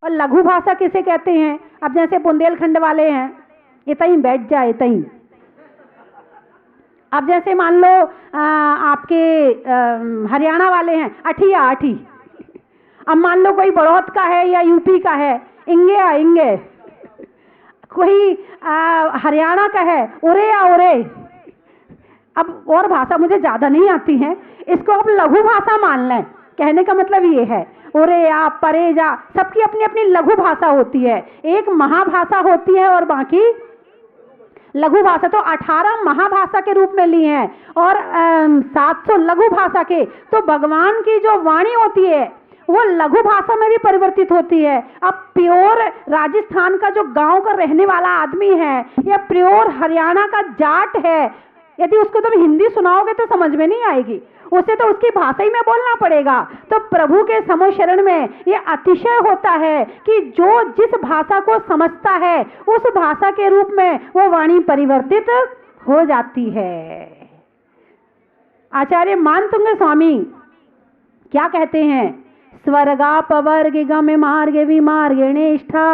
और लघु भाषा किसे कहते हैं? अब जैसे बुंदेलखंड वाले हैं, इतनी बैठ जाए इतनी। अब जैसे मान लो आपके हरियाणा वाले हैं, अठिया आठी। अब मान लो कोई बड़ौद का है या यूपी का है, इंगे आ इंगे। कोई हरियाणा का है, उरे या उरे। अब और भाषा मुझे ज़्यादा नहीं आती है, इसको आप लघु भाषा मान लें। कहने का मतलब ये है, उरे या परे जा, सबकी अपनी अपनी लघु भाषा होती है। एक महाभाषा होती है और बाकी लघु भाषा। तो 18 महाभाषा के रूप में ली हैं और 700 लघु भाषा के। तो भगवान की जो वाणी होती है वो लघु भाषा में भी परिवर्तित होती है। अब प्योर राजस्थान का जो गांव का रहने वाला आदमी है या प्योर हरियाणा का जाट है, यदि उसको तुम हिंदी सुनाओगे तो समझ में नहीं आएगी, उसे तो उसकी भाषा ही में बोलना पड़ेगा। तो प्रभु के समो शरण में ये अतिशय होता है कि जो जिस भाषा को समझता है उस भाषा के रूप में वो वाणी परिवर्तित हो जाती है। आचार्य मानतुंग स्वामी क्या कहते हैं? स्वर्गापवर्ग गम मार्ग विमार्ग निष्ठा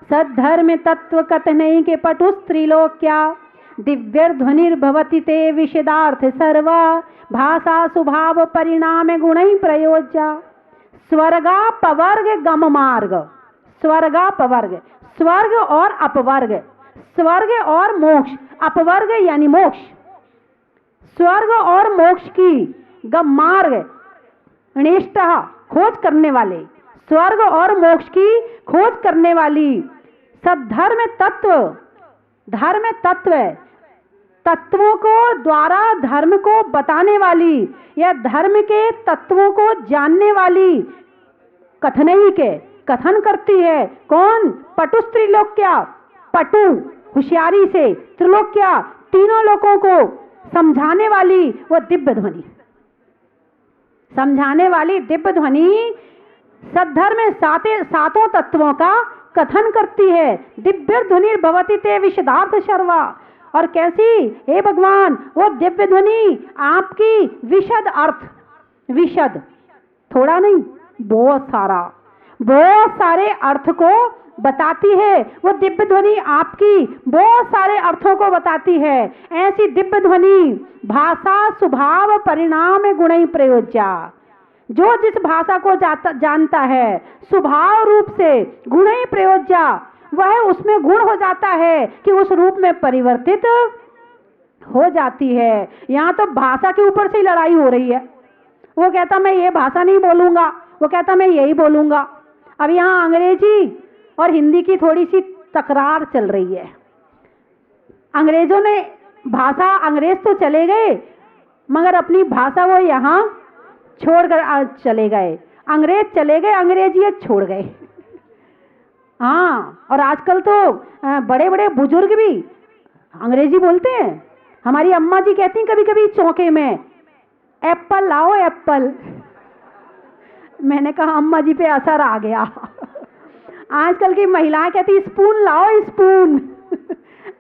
सद्धर्म तत्व कथनई के पटु स्त्रीलोक्या दिव्य ध्वनिर्भवति ते विषदार्थ सर्वा भाषा स्वभाव परिणाम गुणै प्रयोज्या। स्वर्गापवर्ग गम मार्ग, स्वर्गापवर्ग, स्वर्ग और अपवर्ग, स्वर्ग और मोक्ष, अपवर्ग यानी मोक्ष। स्वर्ग और मोक्ष की गम मार्ग निष्ठा खोज करने वाले, स्वर्ग और मोक्ष की खोज करने वाली, सद्धर्म तत्व, धर्म तत्व, तत्वों को द्वारा धर्म को बताने वाली या धर्म के तत्वों को जानने वाली कथनई के कथन करती है। कौन? पटु त्रिलोक्या, पटु होशियारी से, त्रिलोक्या तीनों लोगों को समझाने वाली वो दिव्य ध्वनि, समझाने वाली दिव्य ध्वनि सद्धर्म सातों तत्वों का कथन करती है। दिव्य ध्वनि भवति ते विशदार्थ सर्वा। और कैसी? हे भगवान, वो दिव्य ध्वनि आपकी विशद अर्थ, विशद थोड़ा नहीं बहुत सारे अर्थ को बताती है। वो दिव्य ध्वनि आपकी बहुत सारे अर्थों को बताती है। ऐसी दिव्य ध्वनि भाषा स्वभाव परिणाम गुणै प्रयोज्या। जो जिस भाषा को जानता है स्वभाव रूप से गुणै प्रयोज्या, वह उसमें गुण हो जाता है कि उस रूप में परिवर्तित हो जाती है। यहाँ तो भाषा के ऊपर से ही लड़ाई हो रही है। वो कहता मैं ये भाषा नहीं बोलूंगा, वो कहता मैं यही बोलूंगा। अब यहाँ अंग्रेजी और हिंदी की थोड़ी सी तकरार चल रही है। अंग्रेजों ने भाषा, अंग्रेज तो चले गए मगर अपनी भाषा वो यहाँ छोड़कर चले गए। अंग्रेज चले गए, अंग्रेजियत छोड़ गए। हाँ, और आजकल तो बड़े बड़े बुजुर्ग भी अंग्रेजी बोलते हैं। हमारी अम्मा जी कहती हैं कभी कभी चौके में, एप्पल लाओ एप्पल। मैंने कहा अम्मा जी पे असर आ गया। आजकल की महिलाएं कहती स्पून लाओ स्पून।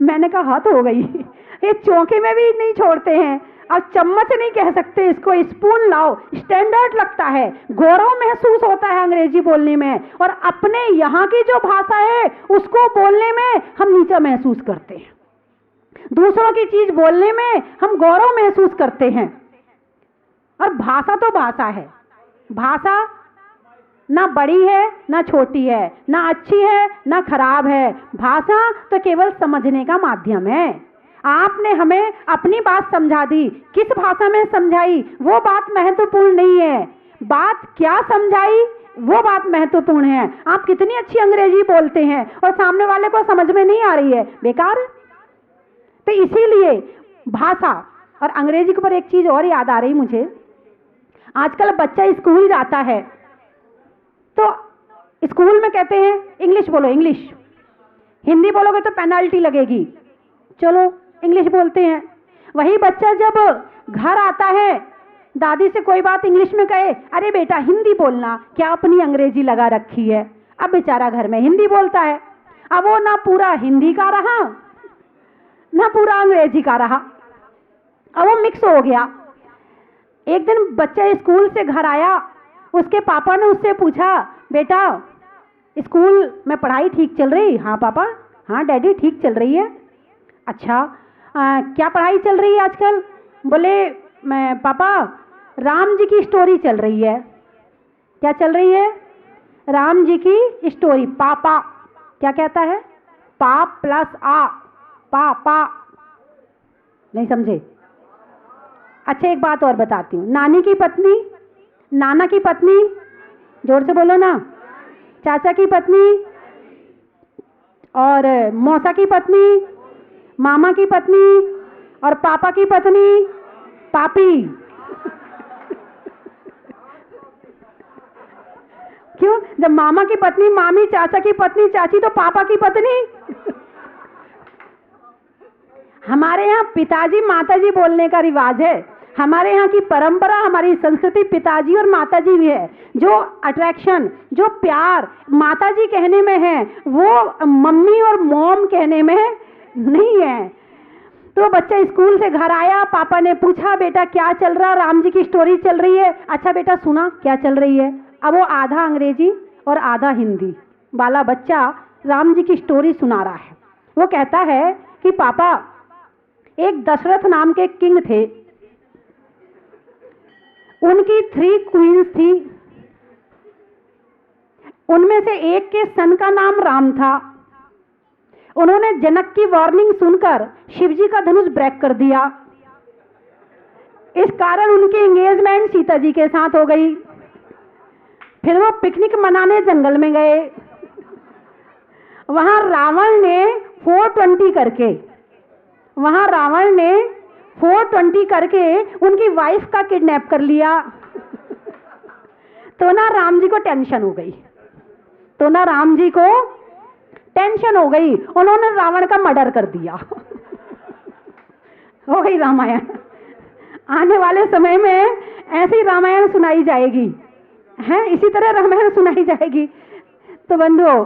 मैंने कहा हद हो गई, ये चौके में भी नहीं छोड़ते हैं। अब चम्मच नहीं कह सकते इसको, स्पून लाओ, स्टैंडर्ड लगता है, गौरव महसूस होता है अंग्रेजी बोलने में। और अपने यहाँ की जो भाषा है उसको बोलने में हम नीचा महसूस करते हैं, दूसरों की चीज बोलने में हम गौरव महसूस करते हैं। और भाषा तो भाषा है, भाषा ना बड़ी है ना छोटी है, ना अच्छी है ना खराब है। भाषा तो केवल समझने का माध्यम है। आपने हमें अपनी बात समझा दी, किस भाषा में समझाई वो बात महत्वपूर्ण नहीं है, बात क्या समझाई वो बात महत्वपूर्ण है। आप कितनी अच्छी अंग्रेजी बोलते हैं और सामने वाले को समझ में नहीं आ रही है, बेकार। तो इसीलिए भाषा और अंग्रेजी के ऊपर एक चीज और याद आ रही मुझे। आजकल बच्चा स्कूल जाता है तो स्कूल में कहते हैं इंग्लिश बोलो, इंग्लिश, हिंदी बोलोगे तो पेनल्टी लगेगी, चलो इंग्लिश बोलते हैं। वही बच्चा जब घर आता है, दादी से कोई बात इंग्लिश में कहे, अरे बेटा हिंदी बोलना, क्या अपनी अंग्रेजी लगा रखी है। अब बेचारा घर में हिंदी बोलता है, अब वो ना पूरा हिंदी का रहा ना पूरा अंग्रेजी का रहा, अब वो मिक्स हो गया। एक दिन बच्चा स्कूल से घर आया, उसके पापा ने उससे पूछा, बेटा स्कूल में पढ़ाई ठीक चल रही? हाँ पापा। हाँ डैडी ठीक चल रही है। अच्छा क्या पढ़ाई चल रही है आजकल? बोले मैं पापा राम जी की स्टोरी चल रही है। क्या चल रही है? राम जी की स्टोरी। पापा क्या कहता है? पा प्लस आ, पा पा। नहीं समझे? अच्छा एक बात और बताती हूँ। नानी की पत्नी, नाना की पत्नी, जोर से बोलो ना, चाचा की पत्नी और मौसा की पत्नी, मामा की पत्नी और पापा की पत्नी, पापी। क्यों? जब मामा की पत्नी मामी, चाचा की पत्नी चाची, तो पापा की पत्नी। हमारे यहाँ पिताजी माताजी बोलने का रिवाज है। हमारे यहाँ की परंपरा, हमारी संस्कृति पिताजी और माताजी भी है। जो अट्रैक्शन, जो प्यार माताजी कहने में है, वो मम्मी और मॉम कहने में नहीं है। तो बच्चा स्कूल से घर आया, पापा ने पूछा बेटा क्या चल रहा? राम जी की स्टोरी चल रही है। अच्छा बेटा सुना क्या चल रही है? अब वो आधा अंग्रेजी और आधा हिंदी वाला बच्चा राम जी की स्टोरी सुना रहा है। वो कहता है कि पापा एक दशरथ नाम के किंग थे, उनकी 3 क्वींस थी, उनमें से एक के सन का नाम राम था। उन्होंने जनक की वार्निंग सुनकर शिवजी का धनुष ब्रेक कर दिया। इस कारण उनकी एंगेजमेंट सीता जी के साथ हो गई। फिर वो पिकनिक मनाने जंगल में गए। वहां रावण ने 420 करके उनकी वाइफ का किडनैप कर लिया। तो ना राम जी को टेंशन हो गई, उन्होंने रावण का मर्डर कर दिया। हो गई रामायण। आने वाले समय में ऐसी रामायण सुनाई जाएगी, हैं? इसी तरह रामायण सुनाई जाएगी। तो बंधुओं,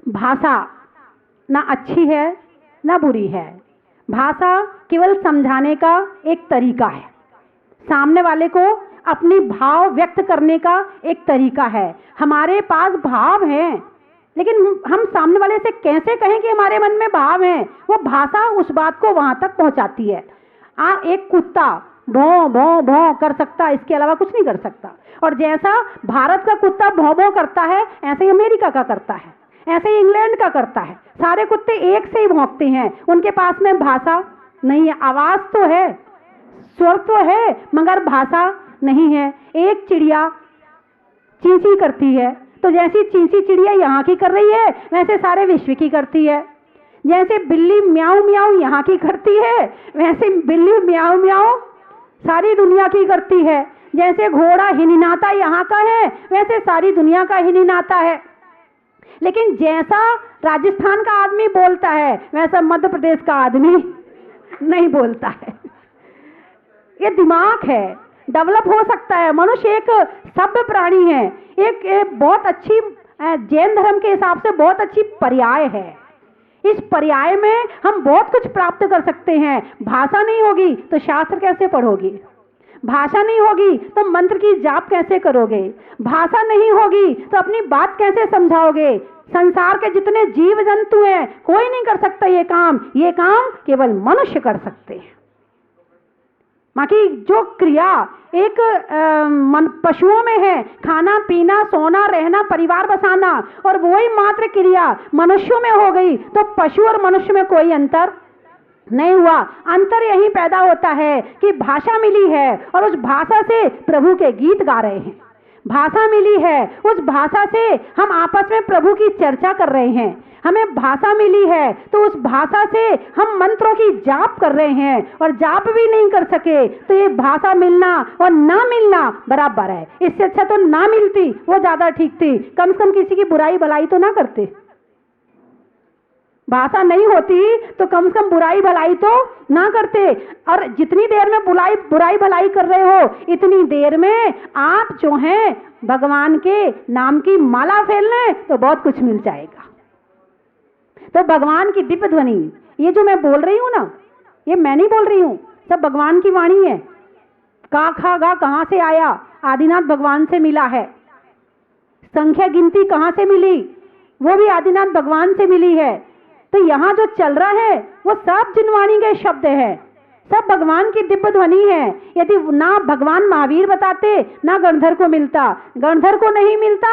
भाषा ना अच्छी है ना बुरी है। भाषा केवल समझाने का एक तरीका है, सामने वाले को अपनी भाव व्यक्त करने का एक तरीका है। हमारे पास भाव हैं, लेकिन हम सामने वाले से कैसे कहें कि हमारे मन में भाव हैं? वो भाषा उस बात को वहां तक पहुंचाती है। एक कुत्ता भौं भौं भौं कर सकता है, इसके अलावा कुछ नहीं कर सकता। और जैसा भारत का कुत्ता भौं भौं करता है, ऐसे ही अमेरिका का करता है, ऐसे ही इंग्लैंड का करता है। सारे कुत्ते एक से ही भौंकते हैं, उनके पास में भाषा नहीं है। आवाज तो है, स्वर तो है, मगर भाषा नहीं है। एक चिड़िया चींची करती है, तो जैसी चींची चिड़िया यहाँ की कर रही है, वैसे सारे विश्व की करती है। जैसे बिल्ली म्याऊ म्याऊ यहाँ की करती है, वैसे बिल्ली म्याऊ म्याऊ सारी दुनिया की करती है। जैसे घोड़ा हिनहिनाता यहाँ का है, वैसे सारी दुनिया का हिनहिनाता है। लेकिन जैसा राजस्थान का आदमी बोलता है, वैसा मध्य प्रदेश का आदमी नहीं बोलता है। ये दिमाग है, डेवलप हो सकता है। मनुष्य एक सभ्य प्राणी है, एक बहुत अच्छी, जैन धर्म के हिसाब से बहुत अच्छी पर्याय है। इस पर्याय में हम बहुत कुछ प्राप्त कर सकते हैं। भाषा नहीं होगी तो शास्त्र कैसे पढ़ोगे? भाषा नहीं होगी तो मंत्र की जाप कैसे करोगे? भाषा नहीं होगी तो अपनी बात कैसे समझाओगे? संसार के जितने जीव जंतु हैं, कोई नहीं कर सकता ये काम केवल मनुष्य कर सकते हैं। बाकी जो क्रिया एक पशुओं में है, खाना पीना सोना रहना परिवार बसाना, और वही मात्र क्रिया मनुष्यों में हो गई, तो पशु और मनुष्य में कोई अंतर नहीं हुआ। अंतर यही पैदा होता है कि भाषा मिली है और उस भाषा से प्रभु के गीत गा रहे हैं। भाषा मिली है, उस भाषा से हम आपस में प्रभु की चर्चा कर रहे हैं। हमें भाषा मिली है तो उस भाषा से हम मंत्रों की जाप कर रहे हैं, और जाप भी नहीं कर सके तो ये भाषा मिलना और ना मिलना बराबर है। इससे अच्छा तो ना मिलती, वो ज्यादा ठीक थी। कम से कम किसी की बुराई भलाई तो ना करते। भाषा नहीं होती तो कम से कम बुराई भलाई तो ना करते। और जितनी देर में बुराई भलाई कर रहे हो, इतनी देर में आप जो हैं भगवान के नाम की माला फेर लें तो बहुत कुछ मिल जाएगा। तो भगवान की दिव्य ध्वनि, ये जो मैं बोल रही हूं ना, ये मैं नहीं बोल रही हूं, सब भगवान की वाणी है। का खा गा कहां से आया? आदिनाथ भगवान से मिला है। संख्या गिनती कहाँ से मिली? वो भी आदिनाथ भगवान से मिली है। तो यहाँ जो चल रहा है वो सब जिनवाणी के शब्द है, सब भगवान की दिव्य ध्वनि है। यदि ना भगवान महावीर बताते, ना गणधर को मिलता, गणधर को नहीं मिलता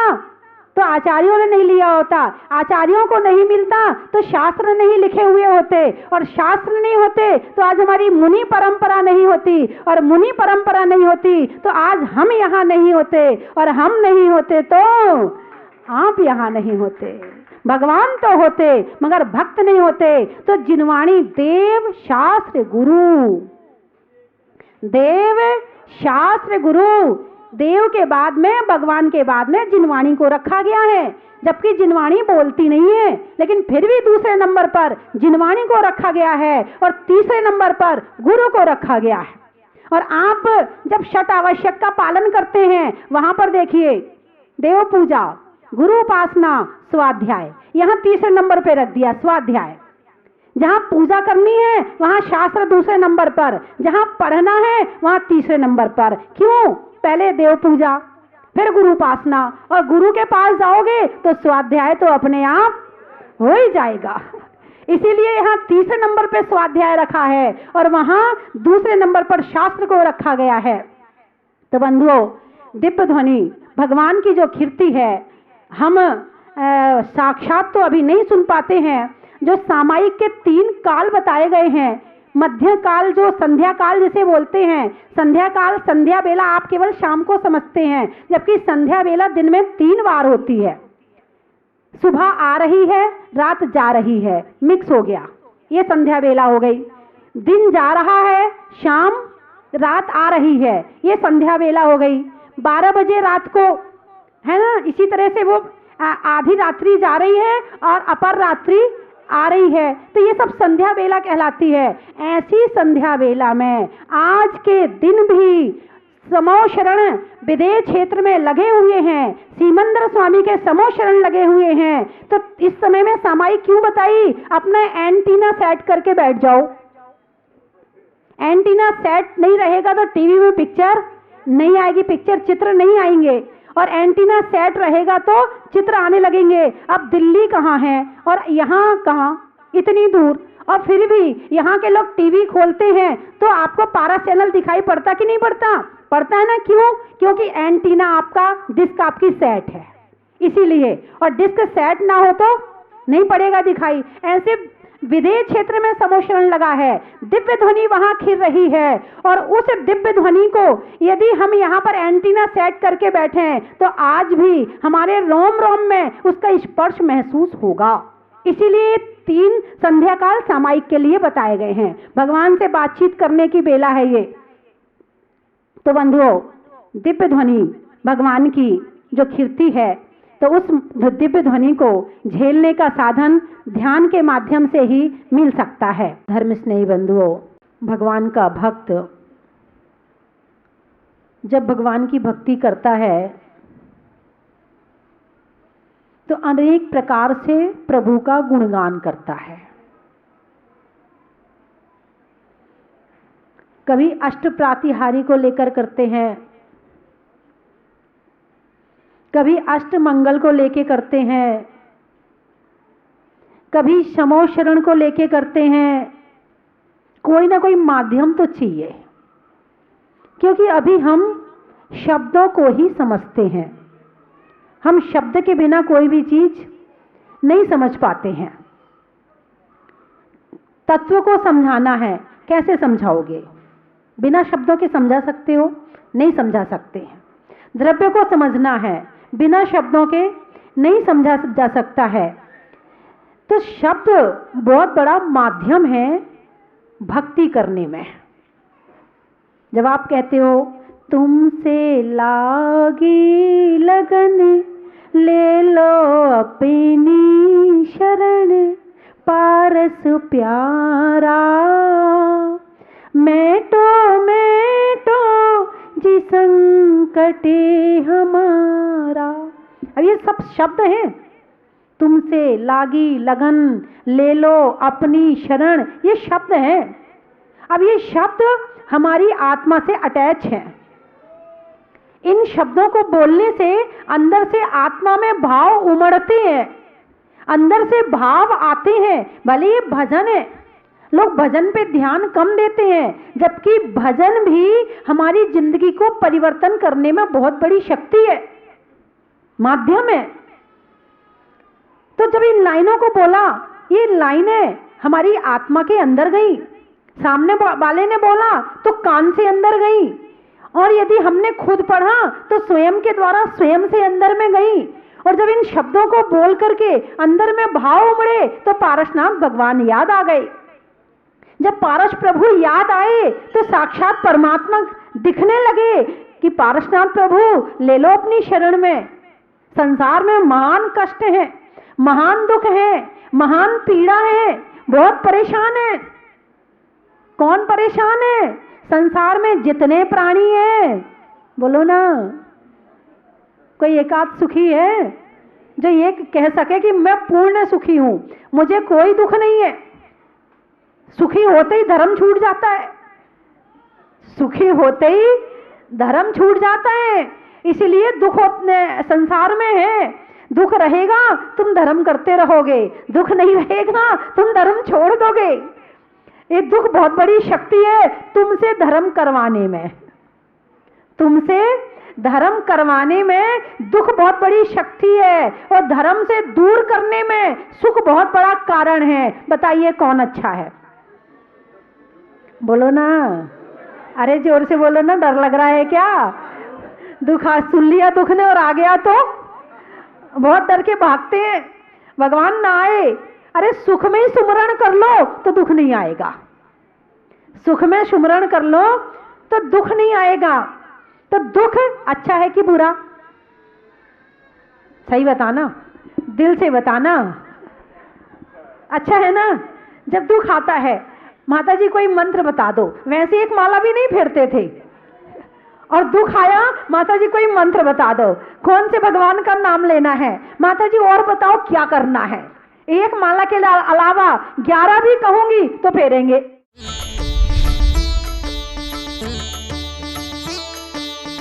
तो आचार्यों ने नहीं लिया होता, आचार्यों को नहीं मिलता तो शास्त्र नहीं लिखे हुए होते, और शास्त्र नहीं होते तो आज हमारी मुनि परंपरा नहीं होती, और मुनि परंपरा नहीं होती तो आज हम यहाँ नहीं होते, और हम नहीं होते तो आप यहाँ नहीं होते। भगवान तो होते मगर भक्त नहीं होते। तो जिनवाणी देव शास्त्र गुरु, देव शास्त्र गुरु, देव के बाद में, भगवान के बाद में जिनवाणी को रखा गया है। जबकि जिनवाणी बोलती नहीं है, लेकिन फिर भी दूसरे नंबर पर जिनवाणी को रखा गया है, और तीसरे नंबर पर गुरु को रखा गया है। और आप जब षट आवश्यक का पालन करते हैं, वहां पर देखिए देव पूजा, गुरु उपासना, स्वाध्याय, यहाँ तीसरे नंबर पे रख दिया स्वाध्याय। जहाँ पूजा करनी है वहाँ शास्त्र दूसरे नंबर पर, जहाँ पढ़ना है वहाँ तीसरे नंबर पर। क्यों? पहले देव पूजा, फिर गुरु उपासना, और गुरु के पास जाओगे तो स्वाध्याय तो अपने आप हो ही जाएगा। इसीलिए यहाँ तीसरे नंबर पे स्वाध्याय रखा है और वहाँ दूसरे नंबर पर शास्त्र को रखा गया है। तो बंधुओं, दिव्य ध्वनि भगवान की जो कीर्ति है, हम साक्षात तो अभी नहीं सुन पाते हैं। जो सामायिक के 3 काल बताए गए हैं, मध्य काल जो संध्या काल जिसे बोलते हैं, संध्या काल, संध्या बेला आप केवल शाम को समझते हैं, जबकि संध्या बेला दिन में 3 बार होती है। सुबह आ रही है, रात जा रही है, मिक्स हो गया, ये संध्या बेला हो गई। दिन जा रहा है, शाम रात आ रही है, ये संध्या बेला हो गई। 12 बजे रात को, है ना, इसी तरह से वो आधी रात्रि जा रही है और अपर रात्रि आ रही है, तो ये सब संध्या बेला कहलाती है। ऐसी संध्या बेला में आज के दिन भी समो शरण विदेह क्षेत्र में लगे हुए हैं, सीमंदर स्वामी के समो शरण लगे हुए हैं। तो इस समय में सामायिक क्यों बताई? अपना एंटीना सेट करके बैठ जाओ। एंटीना सेट नहीं रहेगा तो टीवी में पिक्चर नहीं आएगी, पिक्चर चित्र नहीं आएंगे, और एंटीना सेट रहेगा तो चित्र आने लगेंगे। अब दिल्ली कहाँ है और यहाँ कहाँ, इतनी दूर, और फिर भी यहाँ के लोग टीवी खोलते हैं तो आपको पारा चैनल दिखाई पड़ता कि नहीं पड़ता? पड़ता है ना। क्यों? क्योंकि एंटीना आपका, डिस्क आपकी सेट है, इसीलिए। और डिस्क सेट ना हो तो नहीं पड़ेगा दिखाई। ऐसे विदेह क्षेत्र में समोशरण लगा है, दिव्य ध्वनि वहां खिर रही है, और उस दिव्य ध्वनि को यदि हम यहाँ पर एंटीना सेट करके बैठे हैं तो आज भी हमारे रोम रोम में उसका स्पर्श महसूस होगा। इसीलिए 3 संध्या काल सामायिक के लिए बताए गए हैं। भगवान से बातचीत करने की बेला है ये। तो बंधुओं, दिव्य ध्वनि भगवान की जो कीर्ति है, तो उस दिव्य ध्वनि को झेलने का साधन ध्यान के माध्यम से ही मिल सकता है। धर्म स्नेही बंधुओं, भगवान का भक्त जब भगवान की भक्ति करता है तो अनेक प्रकार से प्रभु का गुणगान करता है। कभी अष्ट प्रातिहारी को लेकर करते हैं, कभी अष्ट मंगल को लेके करते हैं, कभी समो शरण को लेके करते हैं। कोई ना कोई माध्यम तो चाहिए, क्योंकि अभी हम शब्दों को ही समझते हैं। हम शब्द के बिना कोई भी चीज नहीं समझ पाते हैं। तत्व को समझाना है, कैसे समझाओगे? बिना शब्दों के समझा सकते हो? नहीं समझा सकते हैं। द्रव्य को समझना है, बिना शब्दों के नहीं समझा जा सकता है। तो शब्द बहुत बड़ा माध्यम है भक्ति करने में। जब आप कहते हो तुमसे लागी लगन, ले लो अपनी शरण, पारस प्यारा, मैटो जी संकटे हमारा। अब ये सब शब्द हैं। तुमसे लागी लगन, ले लो अपनी शरण, ये शब्द हैं। अब ये शब्द हमारी आत्मा से अटैच हैं। इन शब्दों को बोलने से अंदर से आत्मा में भाव उमड़ते हैं, अंदर से भाव आते हैं। भले ये भजन है, लोग भजन पे ध्यान कम देते हैं, जबकि भजन भी हमारी जिंदगी को परिवर्तन करने में बहुत बड़ी शक्ति है, माध्यम है। तो जब इन लाइनों को बोला, ये लाइनें हमारी आत्मा के अंदर गई, सामने वाले ने बोला तो कान से अंदर गई, और यदि हमने खुद पढ़ा तो स्वयं के द्वारा स्वयं से अंदर में गई। और जब इन शब्दों को बोल करके अंदर में भाव उमड़े तो पारसनाथ भगवान याद आ गए। जब पारस प्रभु याद आए तो साक्षात परमात्मा दिखने लगे कि पारसनाथ प्रभु ले लो अपनी शरण में। संसार में महान कष्ट है, महान दुख है, महान पीड़ा है, बहुत परेशान है। कौन परेशान है? संसार में जितने प्राणी हैं, बोलो ना, कोई एकाध सुखी है जो ये कह सके कि मैं पूर्ण सुखी हूं, मुझे कोई दुख नहीं है। सुखी होते ही धर्म छूट जाता है, सुखी होते ही धर्म छूट जाता है। इसलिए दुख संसार में है, दुख रहेगा तुम धर्म करते रहोगे, दुख नहीं रहेगा तुम धर्म छोड़ दोगे। ये दुख बहुत बड़ी शक्ति है तुमसे धर्म करवाने में, तुमसे धर्म करवाने में दुख बहुत बड़ी शक्ति है, और धर्म से दूर करने में सुख बहुत बड़ा कारण है। बताइए कौन अच्छा है? बोलो ना, अरे जोर से बोलो ना, डर लग रहा है क्या? दुख सुन लिया दुख ने और आ गया तो बहुत डर के भागते हैं, भगवान ना आए। अरे सुख में ही सुमरण कर लो तो दुख नहीं आएगा, सुख में सुमरण कर लो तो दुख नहीं आएगा। तो दुख अच्छा है कि बुरा? सही बताना, दिल से बताना, अच्छा है ना? जब दुख आता है, माता जी कोई मंत्र बता दो, वैसे एक माला भी नहीं फेरते थे, और दुख आया, माता जी कोई मंत्र बता दो, कौन से भगवान का नाम लेना है? माता जी और बताओ क्या करना है? एक माला के अलावा 11 भी कहूंगी तो फेरेंगे।